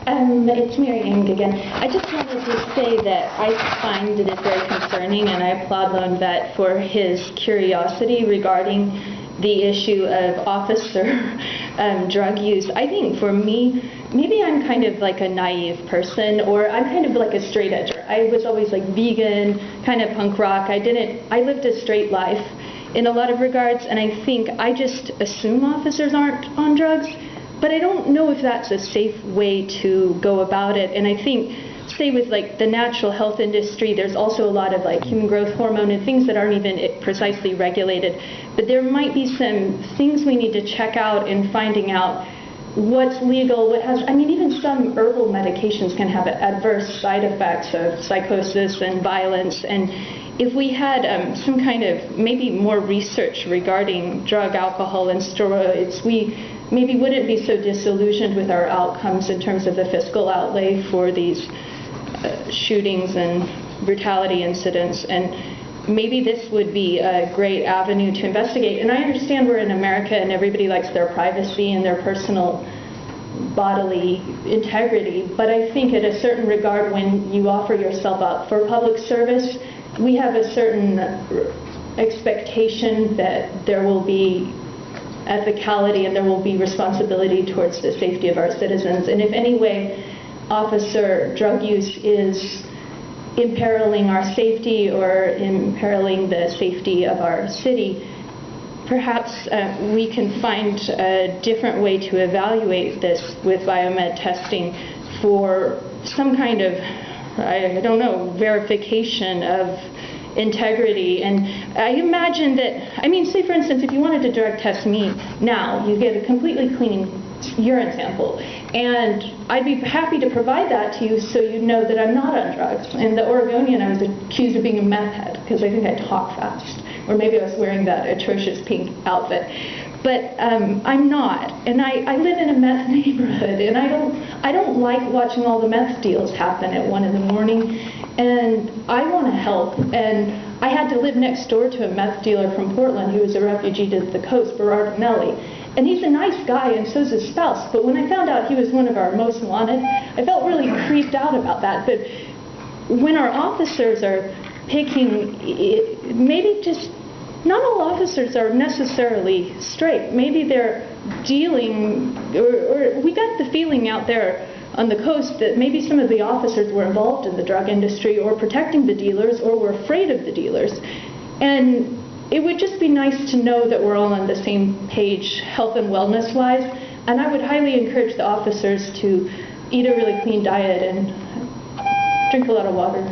It's Mary Ng again. I just wanted to say that I find it very concerning, and I applaud Lone Vet for his curiosity regarding the issue of officer drug use. I think for me, maybe I'm kind of like a naive person, or I'm kind of like a straight edger. I was always like vegan, kind of punk rock. I lived a straight life in a lot of regards, and I think I just assume officers aren't on drugs. But I don't know if that's a safe way to go about it. And I think, say with like the natural health industry, there's also a lot of like human growth hormone and things that aren't even precisely regulated. But there might be some things we need to check out in finding out what's legal, what has, I mean, even some herbal medications can have adverse side effects of psychosis and violence. And if we had some kind of maybe more research regarding drug, alcohol, and steroids, we maybe wouldn't be so disillusioned with our outcomes in terms of the fiscal outlay for these shootings and brutality incidents. And maybe this would be a great avenue to investigate. And I understand we're in America and everybody likes their privacy and their personal bodily integrity, but I think at a certain regard, when you offer yourself up for public service, we have a certain expectation that there will be ethicality and there will be responsibility towards the safety of our citizens. And if any way officer drug use is imperiling our safety or imperiling the safety of our city, perhaps we can find a different way to evaluate this with biomed testing for some kind of, I don't know, verification of integrity. And I imagine that, I mean, say for instance, if you wanted to drug test me now, you get a completely clean urine sample, and I'd be happy to provide that to you so you know that I'm not on drugs. In the Oregonian, I was accused of being a meth head because I think I talk fast, or maybe I was wearing that atrocious pink outfit. But I'm not, and I live in a meth neighborhood, and I don't like watching all the meth deals happen at 1 in the morning, and I want to help. And I had to live next door to a meth dealer from Portland who was a refugee to the coast, Berardinelli, and he's a nice guy, and so's his spouse. But when I found out he was one of our most wanted, I felt really creeped out about that. But when our officers are picking, maybe just not all officers are necessarily straight. Maybe they're dealing, or we got the feeling out there on the coast that maybe some of the officers were involved in the drug industry or protecting the dealers or were afraid of the dealers. And it would just be nice to know that we're all on the same page health and wellness wise. And I would highly encourage the officers to eat a really clean diet and drink a lot of water.